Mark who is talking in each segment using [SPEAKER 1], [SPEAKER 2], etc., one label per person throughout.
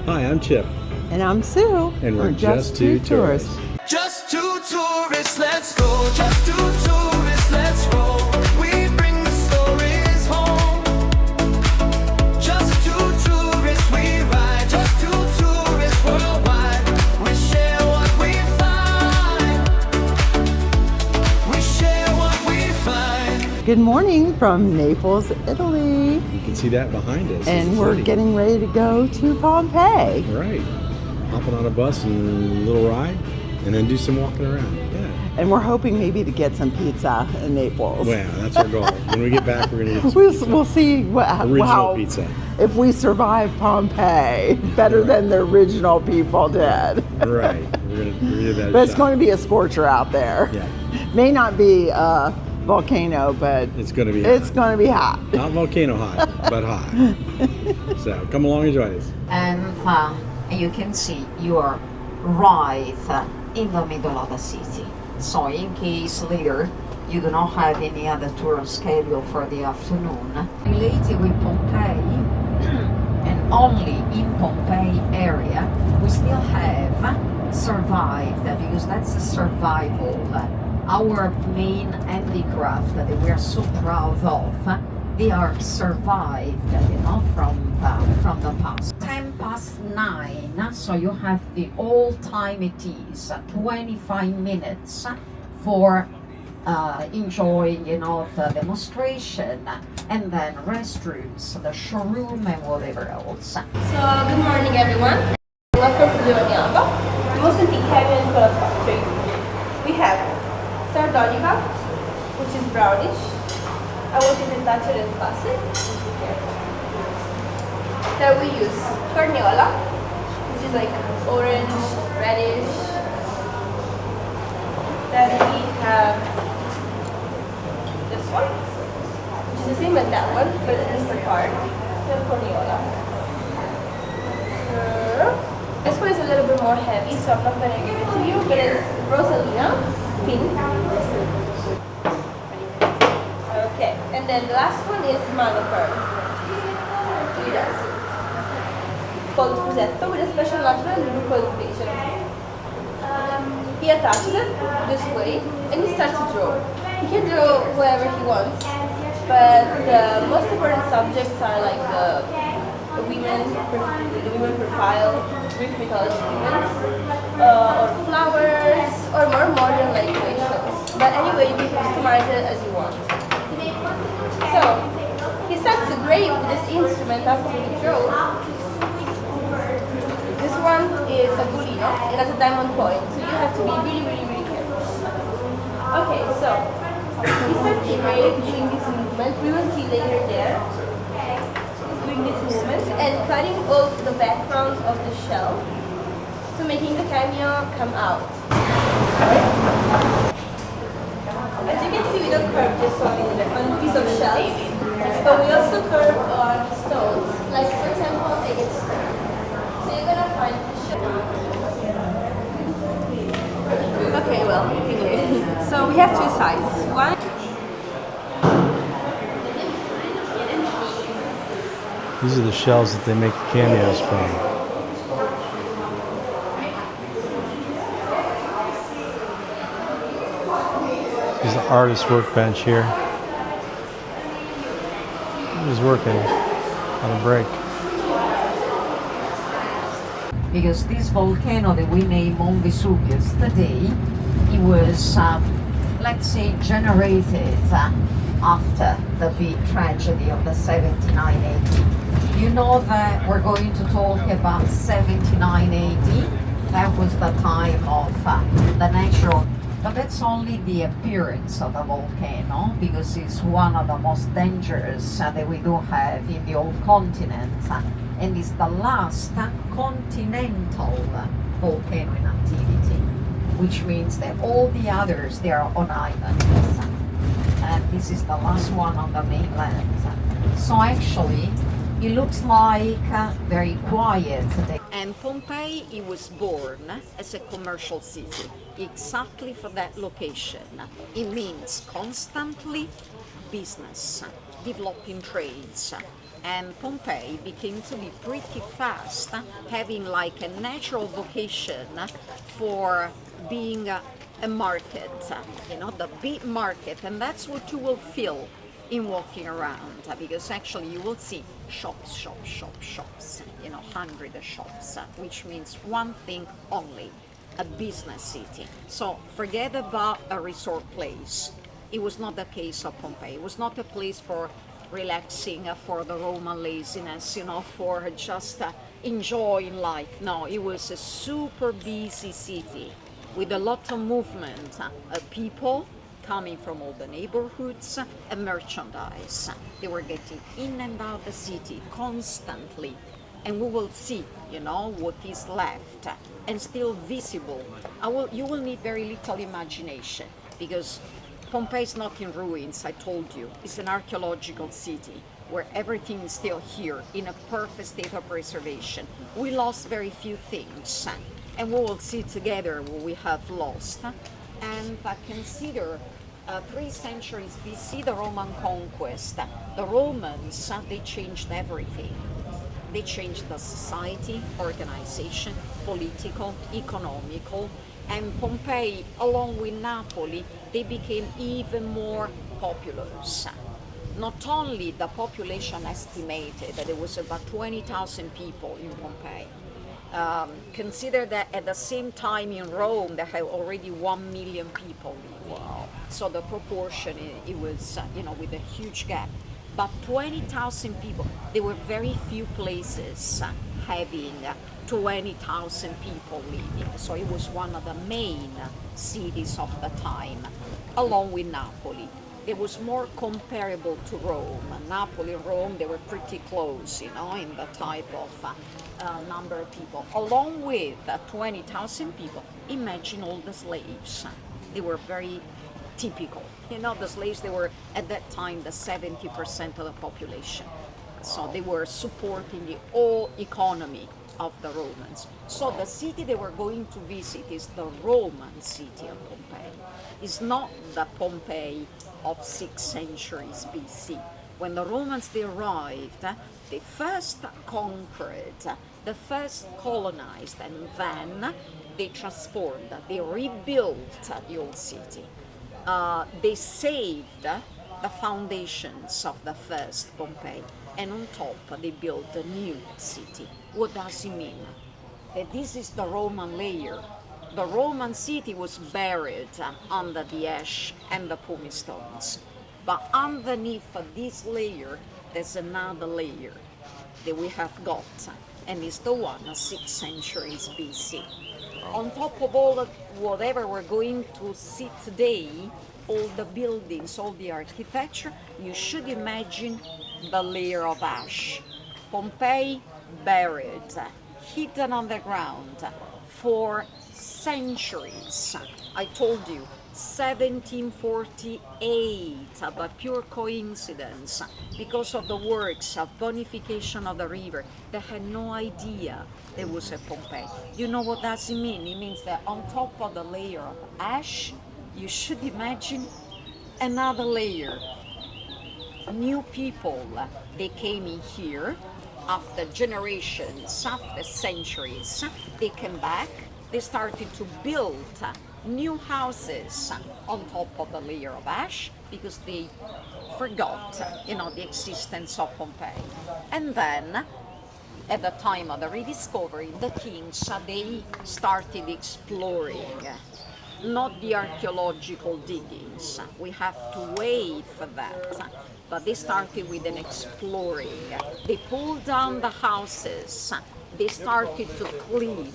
[SPEAKER 1] Hi, I'm Chip.
[SPEAKER 2] And I'm Sue.
[SPEAKER 1] And we're just two tourists.
[SPEAKER 3] Just two tourists, let's go. Just two tourists, let's roll. We bring the stories home. Just two tourists, we ride. Just two tourists worldwide. We share what we find. We share what we find.
[SPEAKER 2] Good morning from Naples, Italy.
[SPEAKER 1] You can see that behind us.
[SPEAKER 2] And we're getting ready to go to Pompeii.
[SPEAKER 1] Right. Hopping on a bus and a little ride, and then do some walking around. Yeah.
[SPEAKER 2] And we're hoping maybe to get some pizza in Naples.
[SPEAKER 1] Well, that's our goal. When we get back, we're going to get
[SPEAKER 2] We'll see
[SPEAKER 1] original pizza.
[SPEAKER 2] If we survive Pompeii better than the original people did.
[SPEAKER 1] Right. We're going to do that.
[SPEAKER 2] But it's going to be a scorcher out there.
[SPEAKER 1] Yeah.
[SPEAKER 2] May not be a volcano, but
[SPEAKER 1] it's going to be
[SPEAKER 2] hot.
[SPEAKER 1] Not volcano hot, but hot. So come along and join us.
[SPEAKER 4] And you can see you are right in the middle of the city. So in case later you do not have any other tour schedule for the afternoon, related with Pompeii, and only in Pompeii area, we still have survived, because that's a survival. Our main handicraft that we are so proud of, they are survived, from the past. 9:10, so you have the all time it is 25 minutes for enjoying, the demonstration, and then restrooms, the showroom, and whatever else.
[SPEAKER 5] So good morning, everyone. Welcome to Giovanniano, the most antique Italian product factory. We have sardonica, which is brownish. I want you to touch it and pass it. Then we use carniola, which is like orange, reddish. Then we have this one, which is the same as that one, but it is the card. Still carniola. This one is a little bit more heavy, so I'm not going to give it to you, but it's Rosalina, pink. Okay, and then the last one is Mascarpone. Called Fusetto with a special natural glucose patient. He attaches it this way and he starts to draw. He can draw whoever he wants, but the most important subjects are like the women profile, Greek mythology women, or flowers, or more modern like facials. But anyway, you can customize it as you want. So he starts to grave with this instrument after he draws. This one is a bulino, it has a diamond point, so you have to be really careful. Okay, so he starts to grave doing this movement, we will see later there. Doing this movement and cutting all the background of the shell to making the cameo come out. As you can see, we don't curve this on a piece of shell, but we also curve on stones, like for example, agate stone. So you're gonna find the shell. Okay, well, anyway. So we have two sides. One.
[SPEAKER 1] These are the shells that they make cameos from. There's the artist workbench here. He's working on a break.
[SPEAKER 4] Because this volcano that we named Mount Vesuvius today, it was, let's say, generated after the big tragedy of the 79 AD. You know that we're going to talk about 79 AD. That was the time of the natural, but that's only the appearance of the volcano, because it's one of the most dangerous that we do have in the old continent, and it's the last continental volcano in activity, which means that all the others, they are on islands, and this is the last one on the mainland. So actually, it looks like very quiet. And Pompeii, it was born as a commercial city, exactly for that location. It means constantly business, developing trades, And Pompeii became to be pretty fast, having like a natural vocation for being a market, the big market. And that's what you will feel in walking around, because actually you will see shops, hundreds of shops, which means one thing only, a business city. So forget about a resort place. It was not the case of Pompeii. It was not a place for relaxing, for the Roman laziness, for just enjoying life. No, it was a super busy city with a lot of movement of people coming from all the neighborhoods and merchandise. They were getting in and out of the city constantly. And we will see, what is left and still visible. You will need very little imagination, because Pompeii is not in ruins, I told you. It's an archaeological city where everything is still here in a perfect state of preservation. We lost very few things, and we will see together what we have lost. And consider 3 centuries BC, the Roman conquest. The Romans, they changed everything. They changed the society, organization, political, economical, and Pompeii, along with Napoli, they became even more populous. Not only the population estimated that there was about 20,000 people in Pompeii. Consider that at the same time in Rome, there had already 1 million people. Wow. So the proportion, it was, with a huge gap. But 20,000 people, there were very few places having 20,000 people living. So it was one of the main cities of the time, along with Napoli. It was more comparable to Rome. Napoli and Rome, they were pretty close, in the type of number of people. Along with 20,000 people, imagine all the slaves. They were very typical. The slaves, they were at that time the 70% of the population. So they were supporting the whole economy of the Romans. So the city they were going to visit is the Roman city of Pompeii. It's not the Pompeii of 6 centuries BC. When the Romans they arrived, they first conquered, they first colonized, and then they transformed, they rebuilt the old city. They saved the foundations of the first Pompeii, and on top they built a new city. What does it mean? That this is the Roman layer. The Roman city was buried under the ash and the pumice stones. But underneath this layer, there's another layer that we have got, and it's the one of 6 centuries BC. On top of all of whatever we're going to see today, all the buildings, all the architecture, you should imagine the layer of ash. Pompeii buried, hidden underground for centuries. I told you, 1748, by pure coincidence, because of the works of bonification of the river, they had no idea there was a Pompeii. You know what does it mean? It means that on top of the layer of ash, you should imagine another layer. New people, they came in here after generations, after centuries. They came back, they started to build new houses on top of the layer of ash because they forgot, the existence of Pompeii. And then, at the time of the rediscovery, the kings, they started exploring, not the archaeological diggings. We have to wait for that. But they started with an exploring. They pulled down the houses. They started to clean,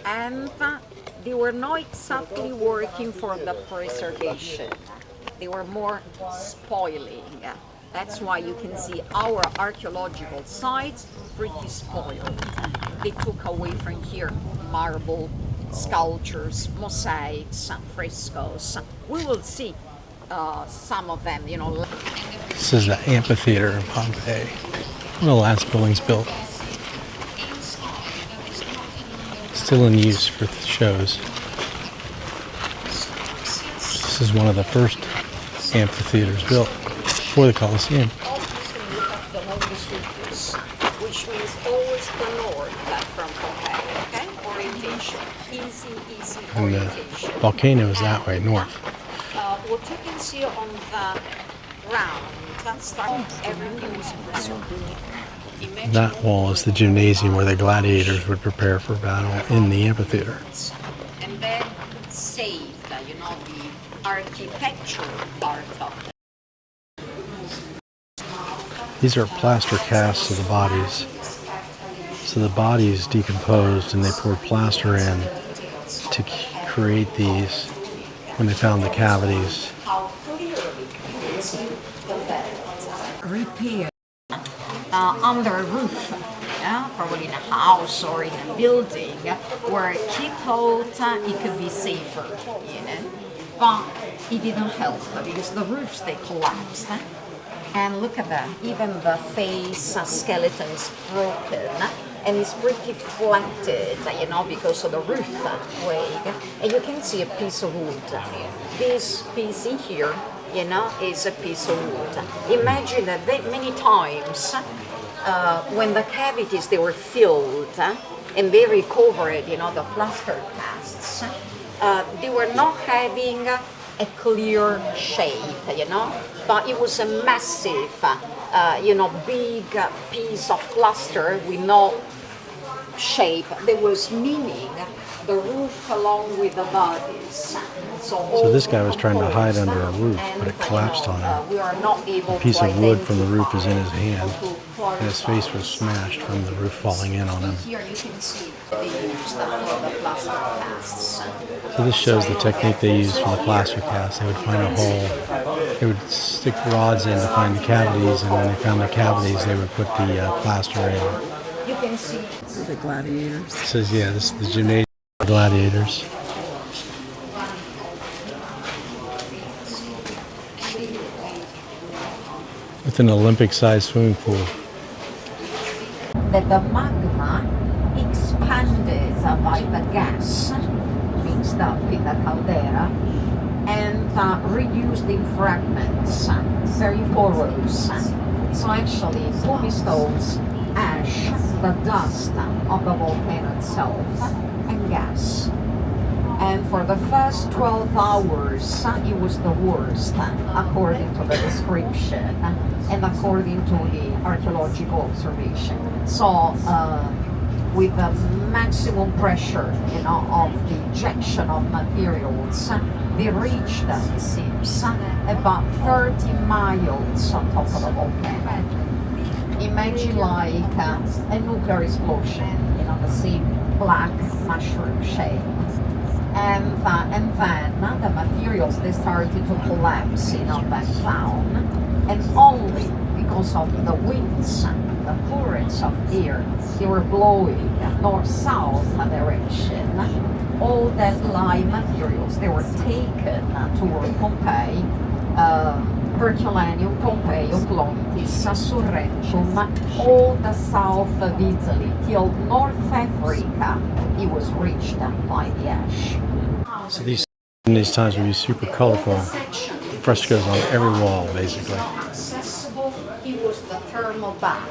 [SPEAKER 4] and they were not exactly working for the preservation. They were more spoiling. That's why you can see our archaeological sites pretty spoiled. They took away from here marble, sculptures, mosaics, frescoes. We will see some of them,
[SPEAKER 6] This is the amphitheater in Pompeii, one of the last buildings built. Still in use for shows. This is one of the first amphitheaters built before the Colosseum.
[SPEAKER 4] Obviously, we have the Monte from Pompeii, okay? Orientation. Easy
[SPEAKER 6] And the
[SPEAKER 4] orientation.
[SPEAKER 6] volcano is that way, north.
[SPEAKER 4] What you can see on the ground, everything was preserved. Imagine
[SPEAKER 6] That wall is the gymnasium where the gladiators would prepare for battle in the amphitheater.
[SPEAKER 4] and then saved, the architectural part of it.
[SPEAKER 6] These are plaster casts of the bodies. So the bodies decomposed and they poured plaster in to create these when they found the cavities.
[SPEAKER 4] Repair under a roof, probably in a house or in a building where he thought it could be safer, but it didn't help because the roofs they collapsed. And look at that, even the face skeleton is broken and it's pretty flatted, because of the roof weight. And you can see a piece of wood. This piece in here, is a piece of wood. Imagine that many times when the cavities they were filled and they recovered, the plaster casts, they were not having a clear shape, but it was a massive, big piece of plaster with no shape. There was meaning the roof along with the bodies.
[SPEAKER 6] So this guy was trying to hide under a roof, but it collapsed on him.
[SPEAKER 4] We are not able
[SPEAKER 6] A piece
[SPEAKER 4] to
[SPEAKER 6] of wood from the roof
[SPEAKER 4] identify
[SPEAKER 6] is in his hand,
[SPEAKER 4] who
[SPEAKER 6] and his face was smashed from the roof falling in on him.
[SPEAKER 4] Here you can see they used for the plaster casts.
[SPEAKER 6] So this shows the technique they used for the plaster cast. They would find a hole, they would stick rods in to find the cavities, and when they found the cavities, they would put the plaster in.
[SPEAKER 4] You can see
[SPEAKER 2] The gladiators.
[SPEAKER 6] It says, yeah, this is the gymnasium of gladiators. With an Olympic-sized swimming pool.
[SPEAKER 4] that the magma expanded by the gas mixed up in the caldera and reduced in fragments, very porous. So actually, pumistones, ash, the dust of the volcano itself, and gas. And for the first 12 hours, it was the worst, according to the description and according to the archaeological observation. So, with the maximum pressure, of the injection of materials, they reached, it seems, about 30 miles on top of the volcano. Imagine like a nuclear explosion, the same black mushroom shape. And then the materials they started to collapse, back down, and only because of the winds, the currents of air, they were blowing north-south direction. All that live materials they were taken toward Pompeii, Herculaneum, Pompeii, Oplontis, Surrentum, all the south of Italy till North Africa. It was reached by the ash.
[SPEAKER 6] So these in these times would be super colorful. Frescoes on every wall, basically.
[SPEAKER 4] Accessible, it was the thermal bath.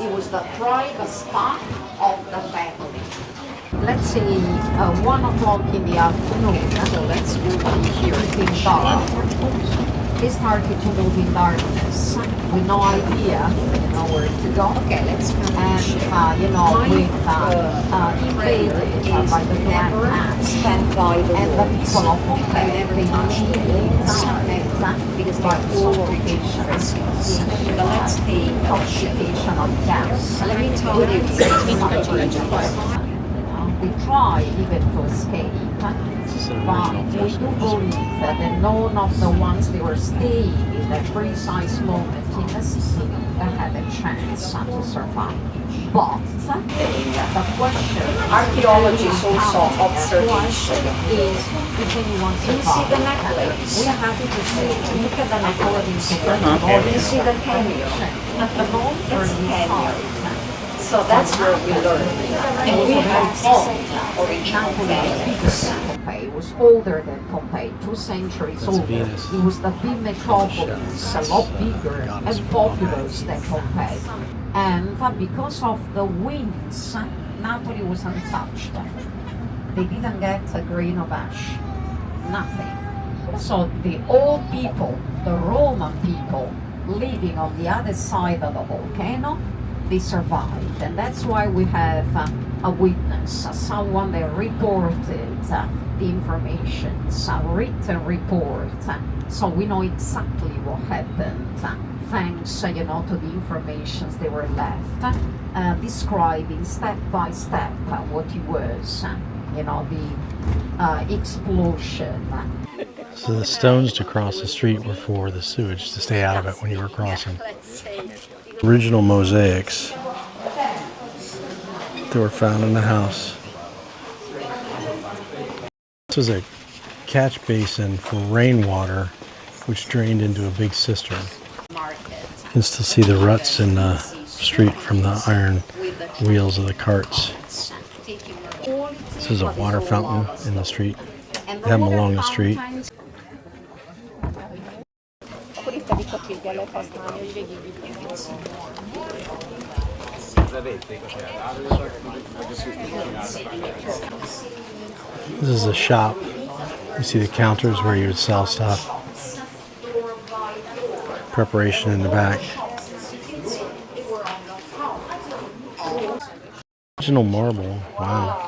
[SPEAKER 4] It was the private spa of the family. Let's say 1 o'clock in the afternoon, so let's move here in dark. They started to move in darkness with no idea, where to go. Okay, let's go. And, with invaded by the Black Ants and the people of Pompeii, they immediately targeted because by suffocation, but let's take oxidation of gas. Let me tell you, we tried even to escape, but we do believe that none of the ones they were staying in that precise moment in the city that had a chance to survive. But the question, archaeology is also observation, is if anyone survived. You see the necklace? We have to say, look at the necklace. You see the cameo? It's cameo. So that's where we learn. And we have all original Pompeii. It was older than Pompeii, 2 centuries older.
[SPEAKER 6] Venus.
[SPEAKER 4] It was the big metropolis, a lot bigger and populous than Pompeii. And because of the winds, Napoli was untouched. They didn't get a grain of ash. Nothing. So the old people, the Roman people, living on the other side of the volcano, they survived. And that's why we have a witness, someone that reported the information, a written report. So we know exactly what happened, thanks, to the informations they were left, describing step by step what it was, the explosion.
[SPEAKER 6] So the stones to cross the street were for the sewage to stay out of it when you were crossing. Original mosaics that were found in the house. This was a catch basin for rainwater, which drained into a big cistern. You can still see the ruts in the street from the iron wheels of the carts. This is a water fountain in the street. They have them along the street. This is a shop. You see the counters where you would sell stuff. Preparation in the back. Original marble. Wow.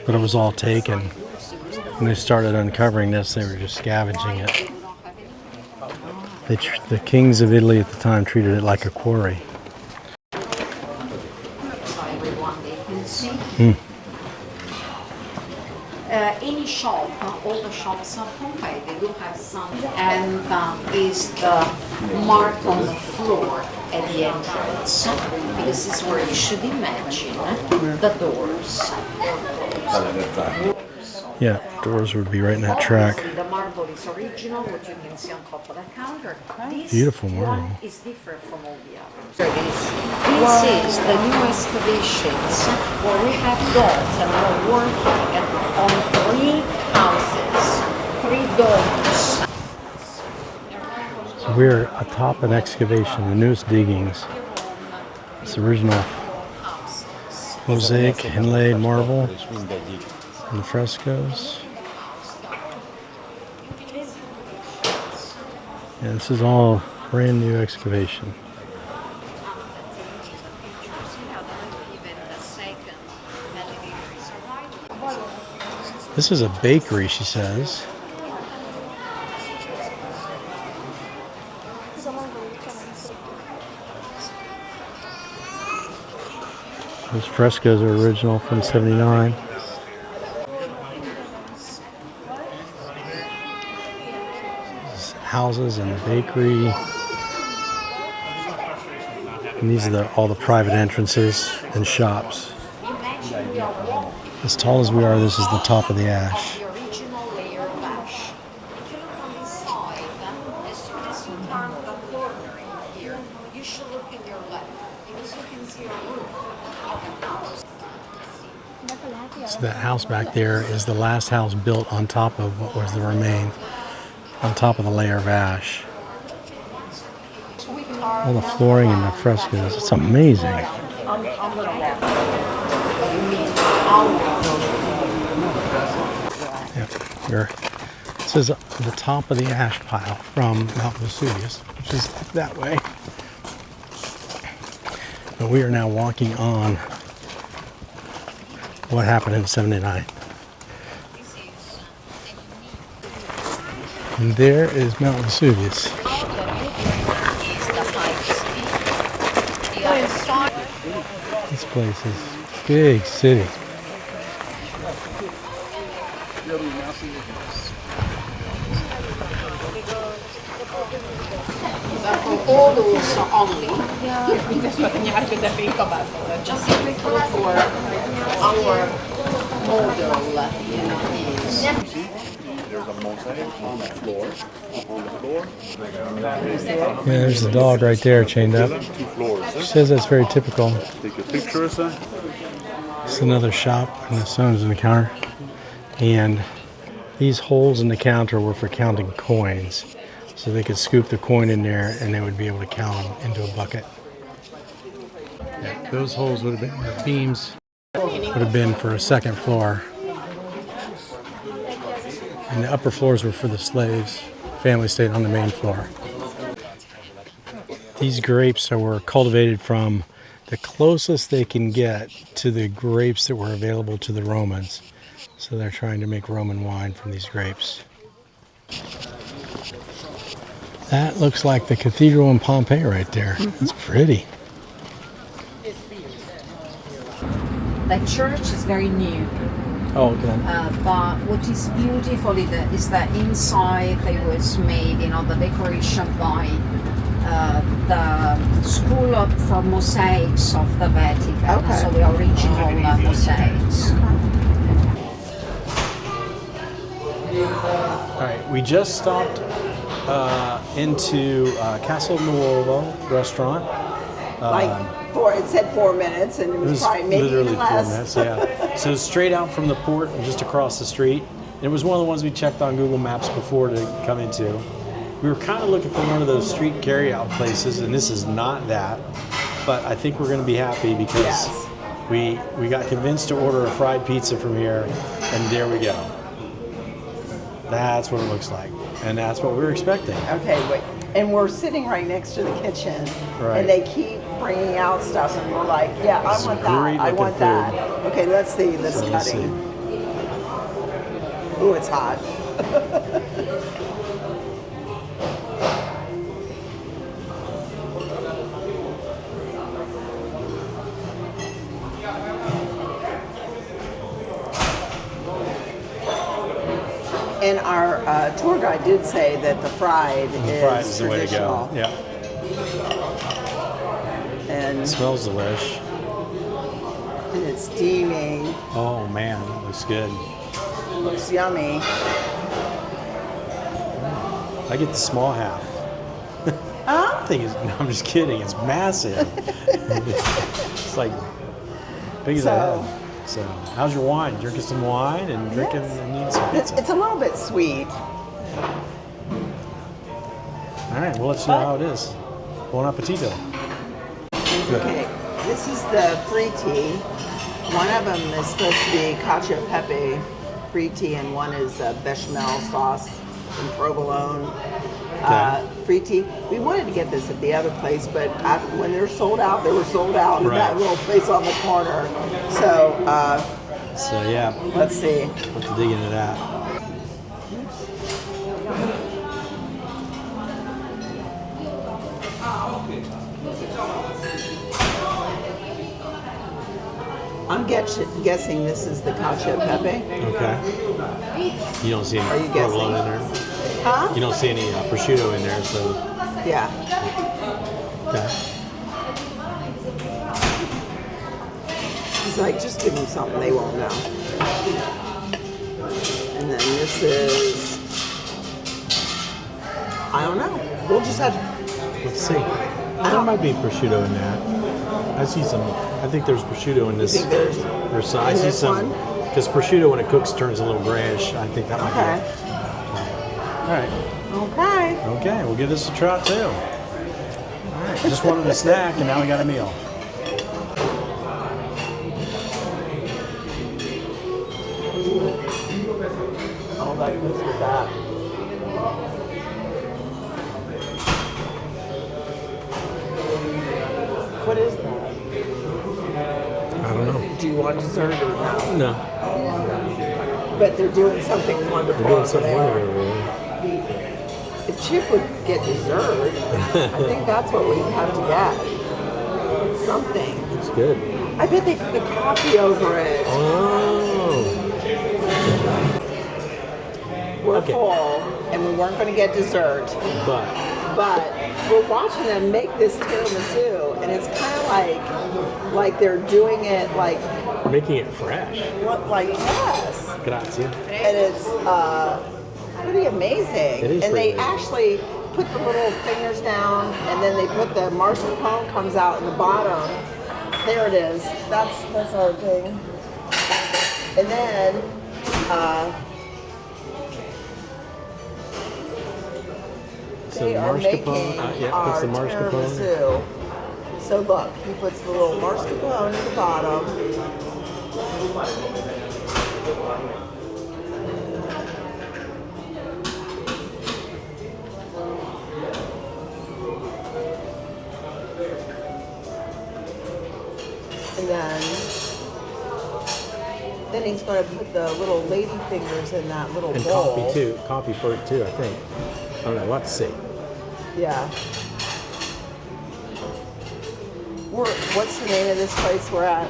[SPEAKER 6] But it was all taken. When they started uncovering this, they were just scavenging it. The kings of Italy at the time treated it like a quarry.
[SPEAKER 4] Any shop, all the shops of Pompeii, they do have some, and is the mark on the floor at the entrance, because this is where you should imagine the doors.
[SPEAKER 6] Yeah, doors would be right in that track.
[SPEAKER 4] The marble is original, what you can see on top of the counter. This
[SPEAKER 6] Beautiful marble.
[SPEAKER 4] one is different from all the others. This is the new excavations where we have got and we're working on 3 houses, 3 domes.
[SPEAKER 6] So we're atop an excavation, the newest diggings. It's original mosaic, inlaid marble, and the frescoes. Yeah, this is all brand new excavation. This is a bakery, she says. Those frescoes are original from '79. Houses and a bakery. And these are all the private entrances and shops. As tall as we are, this is the top of the ash.
[SPEAKER 4] The original layer of ash. If you look on this side, as soon as you turn the corner in here, you should look in your left, because you can see a roof of the house.
[SPEAKER 6] So that house back there is the last house built on top of what was the remains, on top of the layer of ash. All the flooring and the frescoes, it's amazing. Yeah, this is the top of the ash pile from Mount Vesuvius, which is that way. But we are now walking on what happened in '79. And there is Mount Vesuvius. This place is a big city.
[SPEAKER 4] All those only. Just a quick look for our model, is.
[SPEAKER 7] There's a mosaic on the floor.
[SPEAKER 6] Yeah, there's the dog right there chained up.
[SPEAKER 7] 2 floors.
[SPEAKER 6] She says that's very typical.
[SPEAKER 7] Take your pictures.
[SPEAKER 6] It's another shop and the stones in the counter. And these holes in the counter were for counting coins. So they could scoop the coin in there and they would be able to count them into a bucket. Yeah, those holes would have been where beams would have been for a second floor. And the upper floors were for the slaves. Family stayed on the main floor. These grapes were cultivated from the closest they can get to the grapes that were available to the Romans. So they're trying to make Roman wine from these grapes. That looks like the cathedral in Pompeii right there. It's pretty.
[SPEAKER 4] The church is very new.
[SPEAKER 6] Oh, okay.
[SPEAKER 4] But what is beautiful is that inside it was made, the decoration by the school for mosaics of the Vatican.
[SPEAKER 2] Okay.
[SPEAKER 4] So the original mosaics.
[SPEAKER 6] All right, we just stopped into Castle Nuovo restaurant.
[SPEAKER 2] It said 4 minutes, and it was probably maybe
[SPEAKER 6] literally
[SPEAKER 2] even
[SPEAKER 6] 4
[SPEAKER 2] less.
[SPEAKER 6] minutes, yeah. So straight out from the port, just across the street. And it was one of the ones we checked on Google Maps before to come into. We were kind of looking for one of those street carry-out places, and this is not that. But I think we're going to be happy because
[SPEAKER 2] Yes.
[SPEAKER 6] we got convinced to order a fried pizza from here, and there we go. That's what it looks like, and that's what we were expecting.
[SPEAKER 2] Okay, wait. And we're sitting right next to the kitchen,
[SPEAKER 6] Right.
[SPEAKER 2] and they keep bringing out stuff, and we're like, yeah, I
[SPEAKER 6] It's
[SPEAKER 2] want
[SPEAKER 6] great
[SPEAKER 2] that. I
[SPEAKER 6] looking
[SPEAKER 2] want that. Okay, let's see this
[SPEAKER 6] So let's
[SPEAKER 2] cutting. Ooh, it's hot. And our tour guide did say that the fried
[SPEAKER 6] Fried
[SPEAKER 2] is
[SPEAKER 6] is the way to go.
[SPEAKER 2] traditional.
[SPEAKER 6] Yeah,
[SPEAKER 2] And
[SPEAKER 6] it smells delish.
[SPEAKER 2] it's steaming.
[SPEAKER 6] Oh man, that looks good.
[SPEAKER 2] Looks yummy.
[SPEAKER 6] I get the small half.
[SPEAKER 2] Huh?
[SPEAKER 6] Thing is, no, I'm just kidding. It's massive. It's like big as a
[SPEAKER 2] So-
[SPEAKER 6] head. So, how's your wine? Drinking some wine and drinking and eating some pizza.
[SPEAKER 2] It's a little bit sweet.
[SPEAKER 6] All right, we'll let you know how it is. Buon appetito. Good.
[SPEAKER 2] Okay, this is the fritti. One of them is supposed to be cacio e pepe fritti, and one is bechamel sauce and provolone fritti. We wanted to get this at the other place, but when they're sold out, they were sold out in that
[SPEAKER 6] Right.
[SPEAKER 2] little place on the corner. So
[SPEAKER 6] So yeah,
[SPEAKER 2] let's see.
[SPEAKER 6] we'll have to dig into that.
[SPEAKER 2] I'm guessing this is the cacio e pepe.
[SPEAKER 6] Okay. You don't see
[SPEAKER 2] Are
[SPEAKER 6] any
[SPEAKER 2] you
[SPEAKER 6] provolone
[SPEAKER 2] guessing?
[SPEAKER 6] in there.
[SPEAKER 2] Huh?
[SPEAKER 6] You don't see any prosciutto in there, so
[SPEAKER 2] Yeah.
[SPEAKER 6] okay.
[SPEAKER 2] He's like, just give them something they won't know. And then this is, I don't know. We'll just have,
[SPEAKER 6] Let's see. There might be prosciutto in that. I see some. I think there's prosciutto in this.
[SPEAKER 2] think there's
[SPEAKER 6] I
[SPEAKER 2] in
[SPEAKER 6] see
[SPEAKER 2] this
[SPEAKER 6] some.
[SPEAKER 2] one?
[SPEAKER 6] Because prosciutto, when it cooks, turns a little grayish. I think that might
[SPEAKER 2] okay.
[SPEAKER 6] be it. All right.
[SPEAKER 2] Okay.
[SPEAKER 6] Okay, we'll give this a try too. All right. Just wanted a snack, and now we got a meal.
[SPEAKER 2] All that goes with that. What is that?
[SPEAKER 6] I don't know.
[SPEAKER 2] Do you want dessert or no?
[SPEAKER 6] No.
[SPEAKER 2] But they're doing something wonderful.
[SPEAKER 6] We're doing
[SPEAKER 2] over
[SPEAKER 6] something
[SPEAKER 2] there.
[SPEAKER 6] wonderful.
[SPEAKER 2] If Chip would get dessert, I think that's what we have to get. Something.
[SPEAKER 6] It's good.
[SPEAKER 2] I bet they put the coffee over it.
[SPEAKER 6] Oh.
[SPEAKER 2] We're
[SPEAKER 6] Okay.
[SPEAKER 2] full, and we weren't going to get dessert, but we're watching them make this tiramisu, and it's kind of like they're doing it like
[SPEAKER 6] Making it fresh.
[SPEAKER 2] yes,
[SPEAKER 6] Grazie.
[SPEAKER 2] and it's pretty amazing.
[SPEAKER 6] It is
[SPEAKER 2] and
[SPEAKER 6] pretty
[SPEAKER 2] they
[SPEAKER 6] amazing.
[SPEAKER 2] actually put the little fingers down, and then they put the mascarpone comes out in the bottom. There it is. That's our thing. And then.
[SPEAKER 6] So
[SPEAKER 2] They are
[SPEAKER 6] mascarpone,
[SPEAKER 2] making
[SPEAKER 6] yeah,
[SPEAKER 2] our
[SPEAKER 6] puts the mascarpone.
[SPEAKER 2] tiramisu. So look, he puts the little mascarpone at the bottom. And then he's going to put the little lady fingers in that little
[SPEAKER 1] And
[SPEAKER 2] bowl.
[SPEAKER 1] coffee too. Coffee for it too, I think. I don't know. Let's see.
[SPEAKER 2] Yeah. What's the name of this place we're at?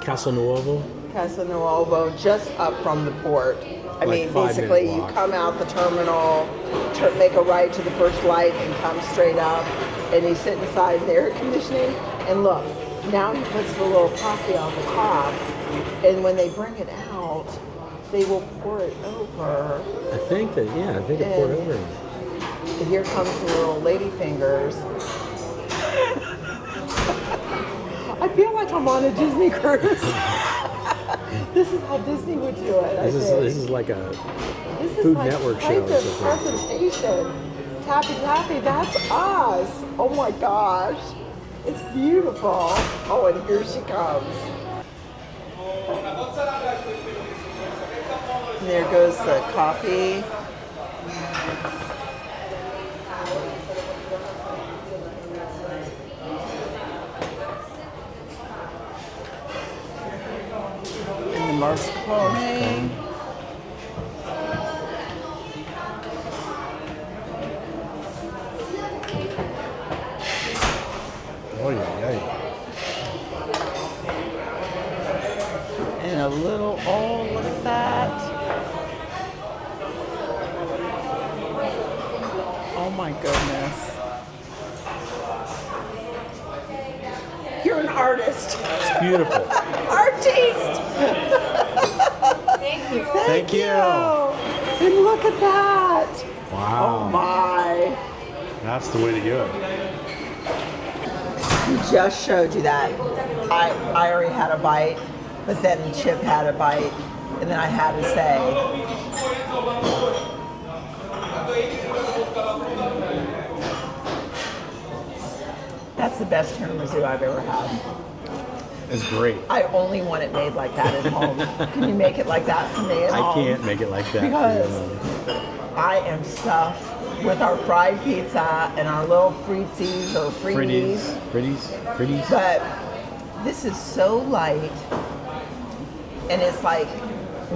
[SPEAKER 1] Casa Nuovo.
[SPEAKER 2] Casa Nuovo, just up from the port. I
[SPEAKER 1] Like
[SPEAKER 2] mean,
[SPEAKER 1] 5-minute
[SPEAKER 2] basically, you
[SPEAKER 1] walk.
[SPEAKER 2] come out the terminal, make a right to the first light, and come straight up. And you sit inside the air conditioning. And look, now he puts the little coffee on the top. And when they bring it out, they will pour it over.
[SPEAKER 1] I think that, yeah, I think it poured over.
[SPEAKER 2] And here comes the little lady fingers. I feel like I'm on a Disney cruise. This is how Disney would do it.
[SPEAKER 1] This is like a
[SPEAKER 2] This is
[SPEAKER 1] Food
[SPEAKER 2] like
[SPEAKER 1] Network
[SPEAKER 2] quite
[SPEAKER 1] show or
[SPEAKER 2] the
[SPEAKER 1] something.
[SPEAKER 2] presentation. Tappy Tappy, that's us. Oh my gosh. It's beautiful. Oh, and here she comes. And there goes the coffee. And the mascarpone.
[SPEAKER 6] Oh yeah.
[SPEAKER 2] And a little, oh, look at that. Oh my goodness. You're an artist.
[SPEAKER 1] It's beautiful.
[SPEAKER 2] Artiste.
[SPEAKER 5] Thank you.
[SPEAKER 2] Thank
[SPEAKER 1] you.
[SPEAKER 2] And look at that.
[SPEAKER 1] Wow.
[SPEAKER 2] Oh my.
[SPEAKER 6] That's the way to do it.
[SPEAKER 2] He just showed you that. I already had a bite, but then Chip had a bite, and then I had to say, that's the best tiramisu I've ever had.
[SPEAKER 1] It's great.
[SPEAKER 2] I only want it made like that at home. Can you make it like that for me at
[SPEAKER 1] I
[SPEAKER 2] home?
[SPEAKER 1] can't make it like that.
[SPEAKER 2] Because I am stuffed with our fried pizza and our little fritzies or frities.
[SPEAKER 1] Fritties.
[SPEAKER 2] But this is so light, and it's like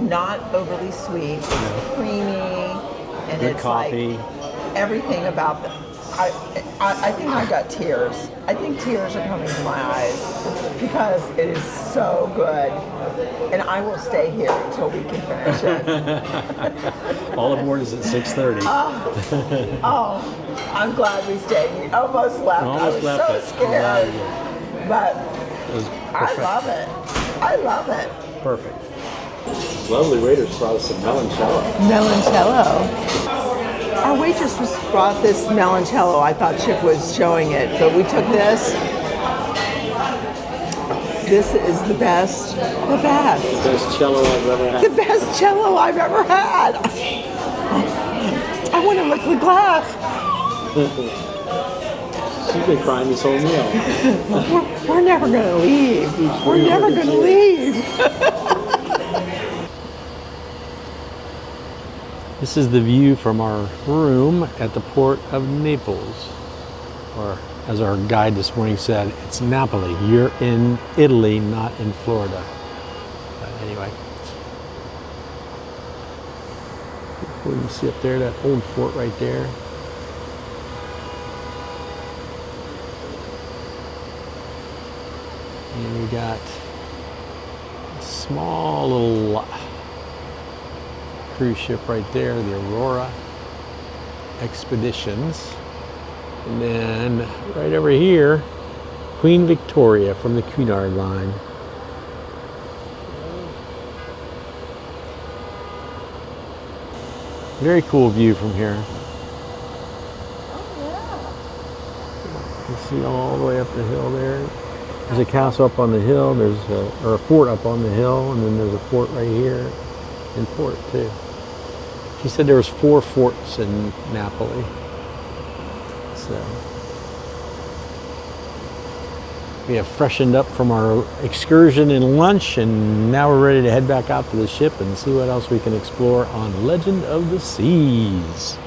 [SPEAKER 2] not overly sweet. It's creamy, and
[SPEAKER 1] Good
[SPEAKER 2] it's
[SPEAKER 1] coffee.
[SPEAKER 2] like everything about the. I think I got tears. I think tears are coming to my eyes because it is so good, and I will stay here until we can finish it.
[SPEAKER 1] All aboard is at 6:30.
[SPEAKER 2] Oh, I'm glad we stayed. We almost left. I was
[SPEAKER 1] left
[SPEAKER 2] so
[SPEAKER 1] it.
[SPEAKER 2] scared, but
[SPEAKER 1] It was
[SPEAKER 2] I
[SPEAKER 1] perfect.
[SPEAKER 2] love it. I love it.
[SPEAKER 1] Perfect. Lovely waiters brought us some meloncello.
[SPEAKER 2] Meloncello. Our waitress brought this meloncello. I thought Chip was showing it, but we took this. This is the best. The best.
[SPEAKER 1] Best cello I've ever had.
[SPEAKER 2] The best cello I've ever had. I want to lick the glass.
[SPEAKER 1] She's been crying this whole meal.
[SPEAKER 2] We're never going to leave. We're never going to leave.
[SPEAKER 6] This is the view from our room at the port of Naples. Or as our guide this morning said, it's Napoli. You're in Italy, not in Florida. But anyway. You can see up there that old fort right there. And we got a small little cruise ship right there, the Aurora Expeditions. And then right over here, Queen Victoria from the Cunard Line. Very cool view from here. You see all the way up the hill there. There's a castle up on the hill, or a fort up on the hill, and then there's a fort right here in port too. She said there was 4 forts in Napoli. So
[SPEAKER 8] We have freshened up from our excursion and lunch, and now we're ready to head back out to the ship and see what else we can explore on Legend of the Seas.